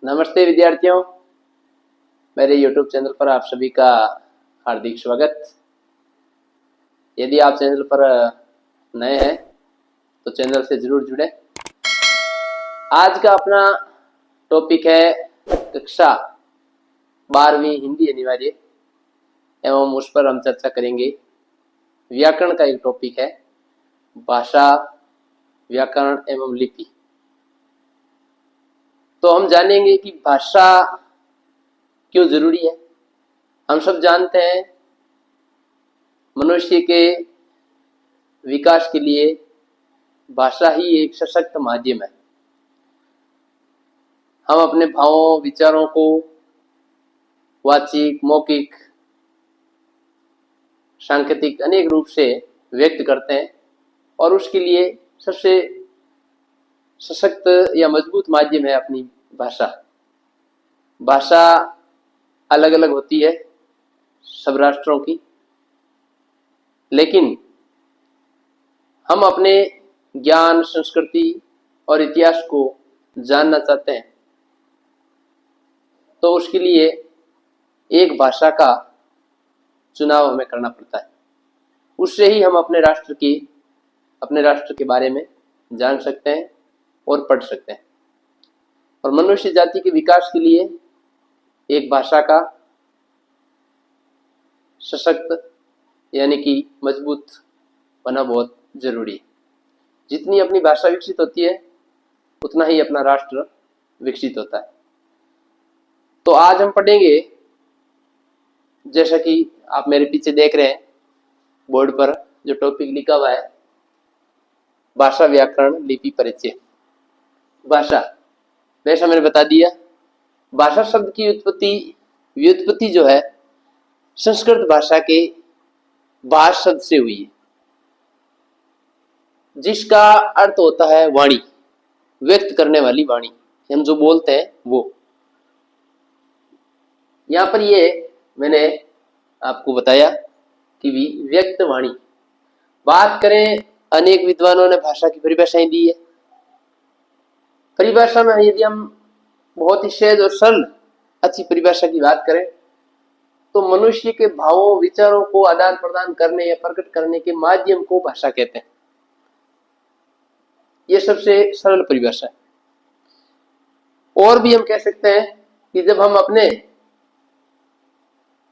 नमस्ते विद्यार्थियों, मेरे YouTube चैनल पर आप सभी का हार्दिक स्वागत। यदि आप चैनल पर नए हैं तो चैनल से जरूर जुड़े। आज का अपना टॉपिक है कक्षा 12वीं हिंदी अनिवार्य एवं उस पर हम चर्चा करेंगे। व्याकरण का एक टॉपिक है भाषा, व्याकरण एवं लिपि। तो हम जानेंगे कि भाषा क्यों जरूरी है। हम सब जानते हैं मनुष्य के विकास के लिए भाषा ही एक सशक्त माध्यम है। हम अपने भावों, विचारों को वाचिक, मौखिक, सांकेतिक अनेक रूप से व्यक्त करते हैं और उसके लिए सबसे सशक्त या मजबूत माध्यम है अपनी भाषा। भाषा अलग अलग होती है सब राष्ट्रों की, लेकिन हम अपने ज्ञान, संस्कृति और इतिहास को जानना चाहते हैं तो उसके लिए एक भाषा का चुनाव हमें करना पड़ता है। उससे ही हम अपने राष्ट्र के बारे में जान सकते हैं और पढ़ सकते हैं। और मनुष्य जाति के विकास के लिए एक भाषा का सशक्त यानी कि मजबूत होना बहुत जरूरी है। जितनी अपनी भाषा विकसित होती है उतना ही अपना राष्ट्र विकसित होता है। तो आज हम पढ़ेंगे, जैसा कि आप मेरे पीछे देख रहे हैं बोर्ड पर जो टॉपिक लिखा हुआ है, भाषा, व्याकरण, लिपि, परिचय। भाषा, वैसा मैंने बता दिया। भाषा शब्द की व्युत्पत्ति जो है संस्कृत भाषा के भाष शब्द से हुई है, जिसका अर्थ होता है वाणी, व्यक्त करने वाली वाणी। हम जो बोलते हैं वो। यहां पर ये मैंने आपको बताया कि व्यक्त वाणी। बात करें, अनेक विद्वानों ने भाषा की परिभाषाएं दी है। परिभाषा में यदि हम बहुत ही सहज और सरल अच्छी परिभाषा की बात करें तो मनुष्य के भावों, विचारों को आदान प्रदान करने या प्रकट करने के माध्यम को भाषा कहते हैं। यह सबसे सरल परिभाषा है। और भी हम कह सकते हैं कि जब हम अपने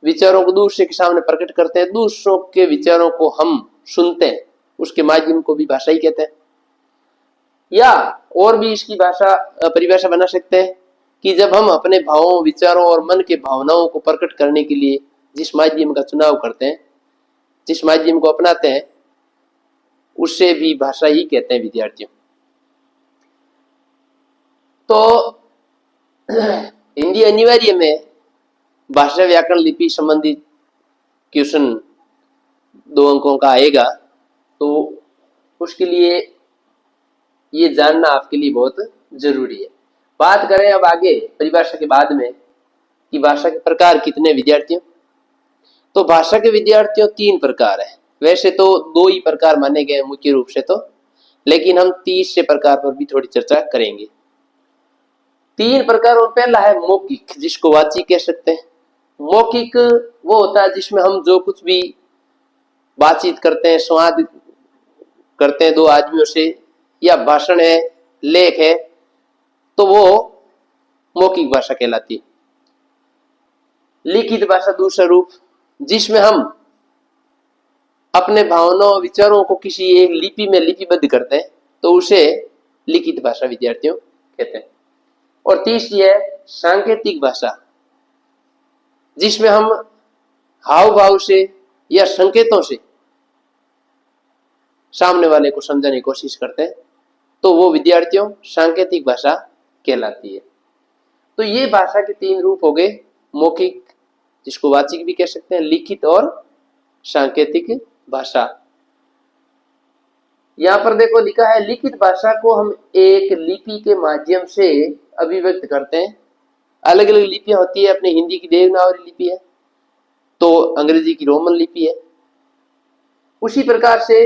विचारों को दूसरे के सामने प्रकट करते हैं, दूसरों के विचारों को हम सुनते हैं, उसके माध्यम को भी भाषा ही कहते हैं। या और भी इसकी परिभाषा बना सकते हैं कि जब हम अपने भावों, विचारों और मन के भावनाओं को प्रकट करने के लिए जिस माध्यम का चुनाव करते हैं, जिस माध्यम को अपनाते हैं, उससे भी भाषा ही कहते हैं विद्यार्थियों। तो हिंदी अनिवार्य में भाषा, व्याकरण, लिपि संबंधित क्वेश्चन 2 अंकों का आएगा। तो उसके लिए ये जानना आपके लिए बहुत जरूरी है। बात करें अब आगे परिभाषा के बाद में कि भाषा के प्रकार कितने विद्यार्थियों। तो भाषा के विद्यार्थियों 3 प्रकार है। वैसे तो 2 ही प्रकार माने गए मुख्य रूप से, तो लेकिन हम तीसरे प्रकार पर भी थोड़ी चर्चा करेंगे। 3 प्रकार, और पहला है मौखिक, जिसको वाचिक कह सकते हैं। मौखिक वो होता है जिसमें हम जो कुछ भी बातचीत करते हैं, संवाद करते हैं 2 आदमियों से, या भाषण है, लेख है, तो वो मौखिक भाषा कहलाती है। लिखित भाषा दूसरा रूप, जिसमें हम अपने भावनाओं, विचारों को किसी एक लिपि में लिपिबद्ध करते हैं, तो उसे लिखित भाषा विद्यार्थियों कहते हैं। और तीसरी है सांकेतिक भाषा, जिसमें हम हाव भाव से या संकेतों से सामने वाले को समझाने की कोशिश करते हैं, तो वो विद्यार्थियों सांकेतिक भाषा कहलाती है। तो ये भाषा के 3 रूप हो गए, मौखिक, जिसको वाचिक भी कह सकते हैं, लिखित और सांकेतिक भाषा। यहां पर देखो लिखा है, लिखित भाषा को हम एक लिपि के माध्यम से अभिव्यक्त करते हैं। अलग अलग लिपियां होती है, अपने हिंदी की देवनागरी लिपि है, तो अंग्रेजी की रोमन लिपि है। उसी प्रकार से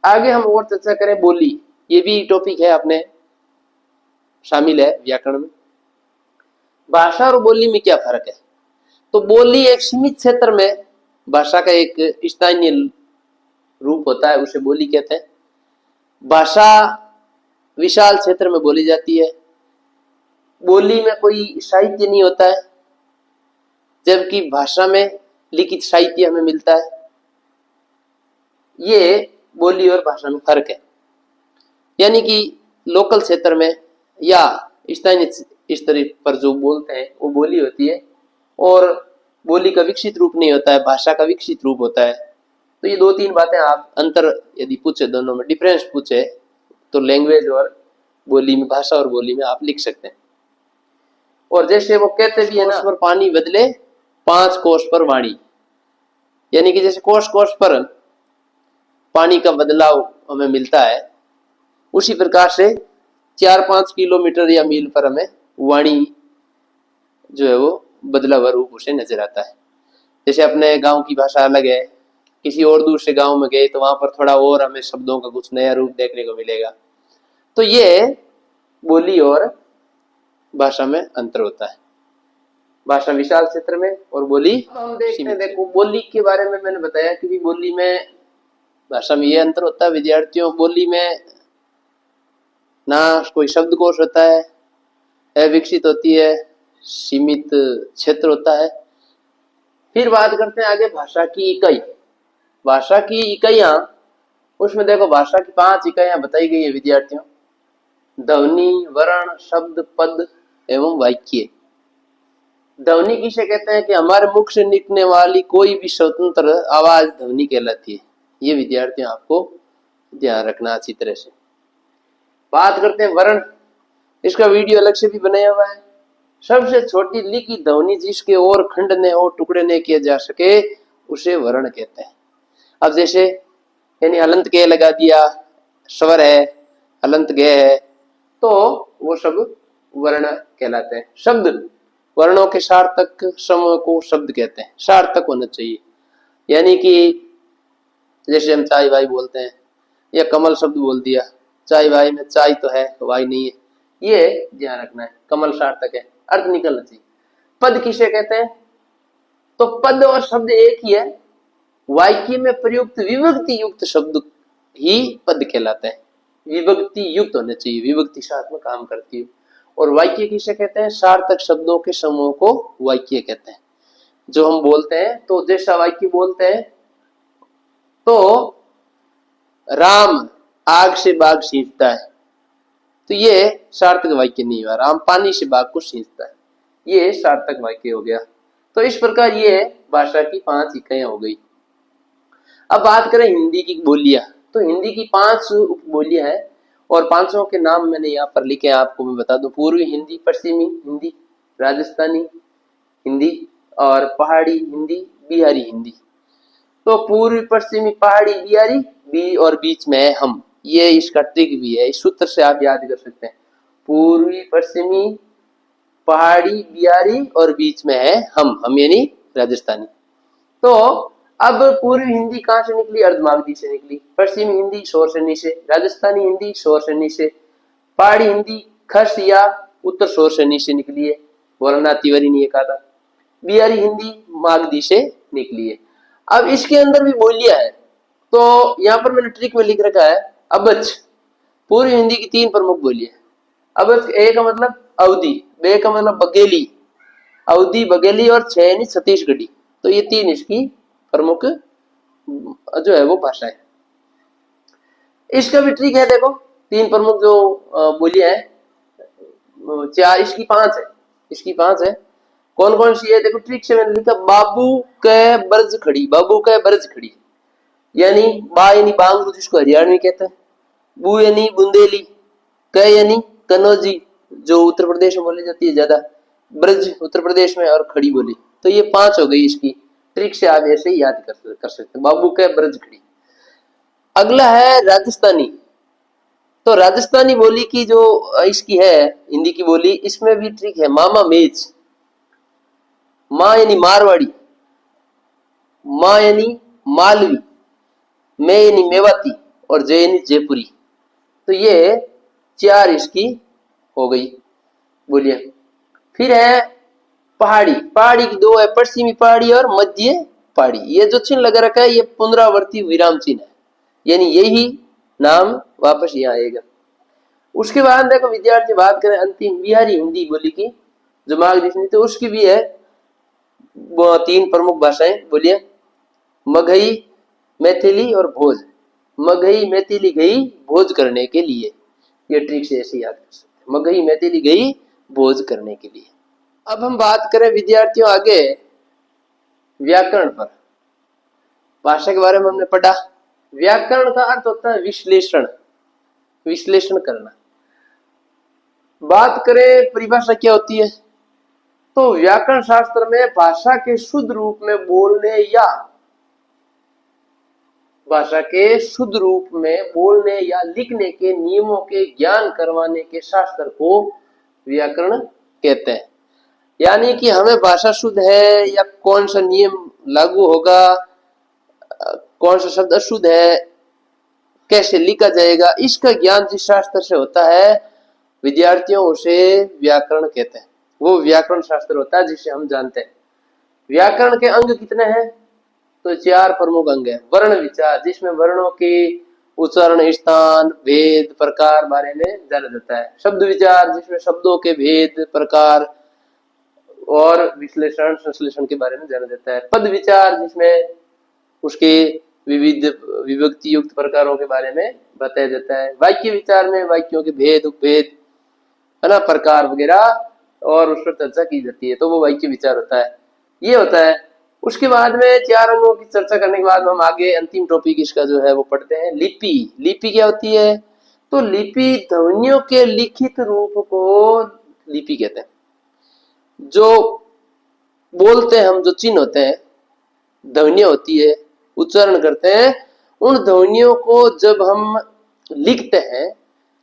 आगे हम और चर्चा करें बोली, ये भी टॉपिक है अपने शामिल है व्याकरण में। भाषा और बोली में क्या फर्क है? तो बोली एक सीमित क्षेत्र में भाषा का एक स्थानीय रूप होता है, उसे बोली कहते हैं। भाषा विशाल क्षेत्र में बोली जाती है। बोली में कोई साहित्य नहीं होता है, जबकि भाषा में लिखित साहित्य हमें मिलता है। ये बोली और भाषा में फर्क है। यानी कि लोकल क्षेत्र में या स्थानीय स्तर पर जो बोलते हैं वो बोली होती है, और बोली का विकसित रूप नहीं होता है, भाषा का विकसित रूप होता है। तो ये 2-3 बातें आप अंतर यदि पूछे, दोनों में डिफरेंस पूछे, तो लैंग्वेज और बोली में, भाषा और बोली में आप लिख सकते हैं। और जैसे वो कहते भी है ना, पर पानी बदले 5 कोस पर वाणी, यानी कि जैसे कोस कोस पर पानी का बदलाव हमें मिलता है, उसी प्रकार से 4-5 किलोमीटर या मील पर हमें वाणी जो है वो बदला हुआ रूप उसे नजर आता है। जैसे अपने गांव की भाषा अलग है, किसी और दूसरे गांव में गए तो वहां पर थोड़ा और हमें शब्दों का कुछ नया रूप देखने को मिलेगा। तो ये बोली और भाषा में अंतर होता है, भाषा विशाल क्षेत्र में और बोली हम देखते हैं। देखो, बोली के बारे में मैंने बताया कि बोली में, भाषा में ये अंतर होता है विद्यार्थियों। बोली में ना कोई शब्दकोश होता है, अविकसित होती है, सीमित क्षेत्र होता है। फिर बात करते हैं आगे भाषा की इकाई। भाषा की इकाइयां, उसमें देखो भाषा की 5 इकाइयां बताई गई है विद्यार्थियों। ध्वनि, वर्ण, शब्द, पद एवं वाक्य। ध्वनि किसे कहते हैं? कि हमारे मुख से निकलने वाली कोई भी स्वतंत्र आवाज ध्वनि कहलाती है। ये विद्यार्थियों आपको ध्यान रखना अच्छी तरह से। बात करते हैं वर्ण, इसका वीडियो अलग से भी बनाया हुआ है। सबसे छोटी लिखित ध्वनि जिसके और खंडने और टुकड़े नहीं किए जा सके उसे वर्ण कहते हैं। अब जैसे यानी हलंत के लगा दिया, स्वर है, हलंत गे है, तो वो सब वर्ण कहलाते हैं। शब्द, वर्णों के सार्थक समूह को शब्द कहते हैं। सार्थक होना चाहिए, यानी कि जैसे हम चाय भाई बोलते हैं या कमल शब्द बोल दिया, चाय भाई में चाय तो है, वाई नहीं है, ये ध्यान रखना है। कमल सार्थक है, अर्थ निकलना चाहिए। पद किसे कहते हैं? तो पद और शब्द एक ही है, वाक्य में प्रयुक्त विभक्ति युक्त शब्द ही पद कहलाते हैं। विभक्ति युक्त होने चाहिए, विभक्ति साथ में काम करती है। और वाक्य किसे कहते हैं? सार्थक शब्दों के समूह को वाक्य कहते हैं। जो हम बोलते हैं, तो जैसा वाक्य बोलते हैं, तो राम आग से बाग सींचता है, तो ये सार्थक वाक्य नहीं हुआ। राम पानी से बाग को सींचता है, ये सार्थक वाक्य हो गया। तो इस प्रकार ये भाषा की 5 इकाइयां हो गई। अब बात करें हिंदी की बोलियां, तो हिंदी की 5 उपबोलियां हैं, और 5 के नाम मैंने यहाँ पर लिखे हैं, आपको मैं बता दूं। पूर्वी हिंदी, पश्चिमी हिंदी, राजस्थानी हिंदी और पहाड़ी हिंदी, बिहारी हिंदी। तो पूर्वी, पश्चिमी, पहाड़ी, बिहारी, बी और बीच में है हम। ये इसका ट्रिक भी है, इस सूत्र से आप याद कर सकते हैं। पूर्वी, पश्चिमी, पहाड़ी, बिहारी और बीच में है हम यानी राजस्थानी। तो अब पूर्वी हिंदी कहाँ से निकली? अर्धमागधी से निकली। पश्चिमी हिंदी शोर शनि से, राजस्थानी हिंदी शोर शनि से, पहाड़ी हिंदी खस या उत्तर शोर शनि से निकली है, वरना तिवरी नहीं कहा था। बिहारी हिंदी मागधी से निकली है। अब इसके अंदर भी बोलियां है, तो यहाँ पर मैंने ट्रिक में लिख रखा है अबच। पूर्वी हिंदी की 3 प्रमुख बोलियां। अबच, ए का मतलब अवधि, बे का मतलब बघेली, अवधि, बघेली और छ यानी छत्तीसगढ़ी। तो ये 3 इसकी प्रमुख जो है वो भाषा है। इसका भी ट्रिक है, देखो 3 प्रमुख जो बोलियां है, 4 इसकी 5 है, इसकी 5 है। कौन कौन सी है? देखो ट्रिक से मैंने लिखा, बाबू कै बर्ज खड़ी, बाबू कै बर्ज खड़ी, यानी बा यानी बांगरू जिसको हरियाणवी कहते हैं, बू यानी बुंदेली, कै यानी कनौजी जो उत्तर प्रदेश में बोली जाती है ज्यादा, ब्रज उत्तर प्रदेश में, और खड़ी बोली। तो ये 5 हो गई इसकी। ट्रिक से आप ऐसे ही याद कर सकते हैं, बाबू कै ब्रज खड़ी। अगला है राजस्थानी। तो राजस्थानी बोली की जो इसकी है हिंदी की बोली, इसमें भी ट्रिक है। मामा मेज, माँ यानी मारवाड़ी, माँ यानी मालवी, मैं यानी मेवाती और जय यानी जयपुरी। तो ये 4 इसकी हो गई बोलियां। फिर है पहाड़ी, पहाड़ी की दो है, पश्चिमी पहाड़ी और मध्य पहाड़ी। ये जो चिन्ह लगा रखा है ये पुनरावर्ती विराम चिन्ह है, यानी यही नाम वापस यहाँ आएगा। उसके बाद देखो विद्यार्थी बात करें अंतिम बिहारी हिंदी बोली की, जो मार्गदर्शन, तो उसकी भी है वो 3 प्रमुख भाषाएं, बोलिए। मगही, मैथिली और भोज। मगही मैथिली गई भोज करने के लिए, ये ट्रिक से ऐसे याद कर सकते हैं। मगही मैथिली गई भोज करने के लिए। अब हम बात करें विद्यार्थियों आगे व्याकरण पर। भाषा के बारे में हमने पढ़ा। व्याकरण का अर्थ होता है विश्लेषण, विश्लेषण करना। बात करें परिभाषा क्या होती है, तो व्याकरण शास्त्र में भाषा के शुद्ध रूप में बोलने या भाषा के शुद्ध रूप में बोलने या लिखने के नियमों के ज्ञान करवाने के शास्त्र को व्याकरण कहते हैं। यानी कि हमें भाषा शुद्ध है या कौन सा नियम लागू होगा, कौन सा शब्द अशुद्ध है, कैसे लिखा जाएगा, इसका ज्ञान जिस शास्त्र से होता है विद्यार्थियों उसे व्याकरण कहते हैं। वो व्याकरण शास्त्र होता है जिसे हम जानते हैं। व्याकरण के अंग कितने हैं, तो 4 प्रमुख अंग है। वर्ण विचार, जिसमें वर्णों के उच्चारण, स्थान, भेद, प्रकार बारे में जाना जाता है। शब्द विचार, जिसमें शब्दों के भेद, प्रकार और विश्लेषण, संश्लेषण के बारे में जाना जाता है। पद विचार, जिसमें उसके विविध विभक्ति युक्त प्रकारों के बारे में बताया जाता है। वाक्य विचार में वाक्यों के भेद, उपभेद, है ना, प्रकार वगैरह और उस पर चर्चा की जाती है, तो वो वाक्य विचार होता है। ये होता है। उसके बाद में 4 अंगों की चर्चा करने के बाद हम आगे अंतिम टॉपिक इसका जो है वो पढ़ते हैं, लिपि। लिपि क्या होती है, तो लिपि ध्वनियों के लिखित रूप को लिपि कहते हैं। जो बोलते हैं हम, जो चिन्ह होते हैं, ध्वनियां होती है, उच्चारण करते हैं, उन ध्वनियों को जब हम लिखते हैं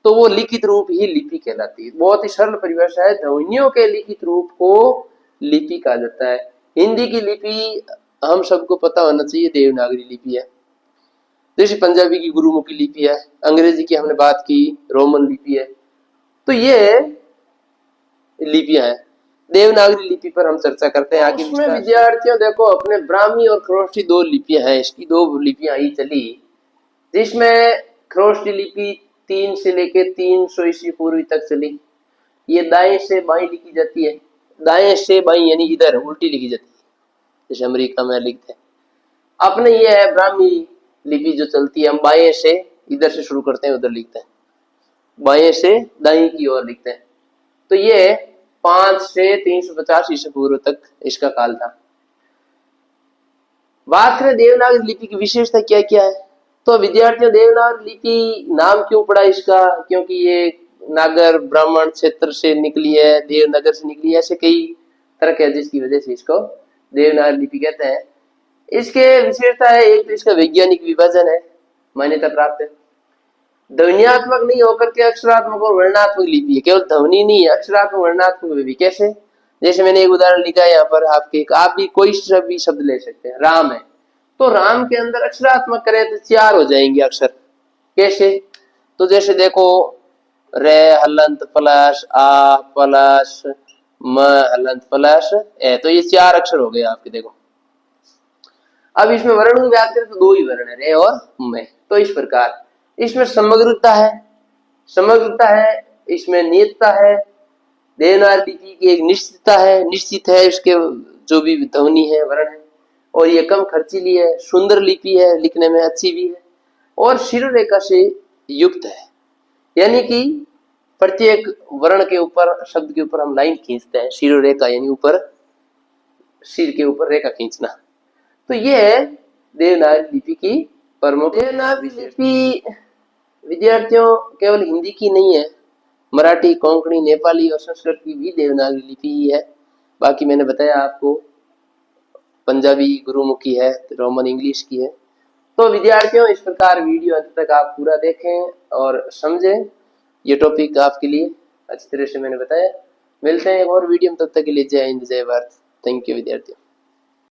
तो वो लिखित रूप ही लिपि कहलाती है। बहुत ही सरल परिभाषा है, ध्वनियों के लिखित रूप को लिपि कहा जाता है। हिंदी की लिपि हम सबको पता होना चाहिए, देवनागरी लिपि है। जैसे पंजाबी की गुरुमुखी लिपि है, अंग्रेजी की हमने बात की रोमन लिपि है। तो ये लिपियां हैं। देवनागरी लिपि पर हम चर्चा करते हैं आगे। इसमें विद्यार्थियों देखो अपने ब्राह्मी और खरोष्टी 2 लिपियां हैं, इसकी 2 लिपियां ही चली, जिसमें खरोष्टी लिपि 3 से लेके 300 ईस्वी पूर्व तक चली। ये दाएं से बाएं लिखी जाती है, दाएं से बाएं यानी इधर उल्टी लिखी जाती है, जैसे अमेरिका में लिखते हैं। अपने ये है ब्राह्मी लिपि जो चलती है, हम बाएं से इधर से शुरू करते हैं, उधर लिखते हैं, बाएं से दाएं की ओर लिखते हैं। तो ये 5 से 350 ईस्वी पूर्व तक इसका काल था। बात करें देवनागरी लिपि की विशेषता क्या क्या है, तो विद्यार्थियों देवनागरी लिपि नाम क्यों पड़ा इसका, क्योंकि ये नागर ब्राह्मण क्षेत्र से निकली है, देवनगर से निकली है, ऐसे कई तरह के, जिसकी वजह से इसको देवनागरी लिपि कहते हैं। इसके विशेषता है, एक तो इसका वैज्ञानिक विभाजन है, मान्यता प्राप्त है। ध्वनियात्मक नहीं होकर के अक्षरात्मक और वर्णात्मक लिपि है, केवल ध्वनि नहीं है, अक्षरात्मक वर्णात्मक भी। कैसे, जैसे मैंने एक उदाहरण लिखा है यहाँ पर आपके, आप भी कोई भी शब्द ले सकते हैं। राम है, तो राम के अंदर अक्षरात्मक करें तो 4 हो जाएंगे अक्षर। कैसे, तो जैसे देखो रे हलंत प्लस आ प्लस म हलंत प्लस ए, तो ये 4 अक्षर हो गए आपके। देखो अब इसमें वर्ण की बात करें तो 2 ही वर्ण है, रे और मैं। तो इस प्रकार इसमें समग्रता है, समग्रता है, इसमें नियतता है। देवनागरी लिपि की एक निश्चितता है, निश्चित है इसके जो भी ध्वनि है, वर्ण है, और ये कम खर्चीली है, सुंदर लिपि है, लिखने में अच्छी भी है, और शिरोरेखा से युक्त है। यानी कि प्रत्येक वर्ण के ऊपर, शब्द के ऊपर हम लाइन खींचते हैं, शिरोरेखा यानी ऊपर, सिर के ऊपर रेखा खींचना। तो ये है देवनागरी लिपि की प्रमुख। देवनागरी लिपि विद्यार्थियों केवल हिंदी की नहीं है, मराठी, कोंकणी, नेपाली और संस्कृत की भी देवनागरी लिपि ही है। बाकी मैंने बताया आपको पंजाबी गुरुमुखी है, रोमन इंग्लिश की है। तो विद्यार्थियों इस प्रकार वीडियो अंत तक आप पूरा देखें और समझें, ये टॉपिक आपके लिए अच्छी तरह से मैंने बताया। मिलते हैं एक और वीडियो में, तब तक के लिए जय हिंद, जय भारत। थैंक यू विद्यार्थियों।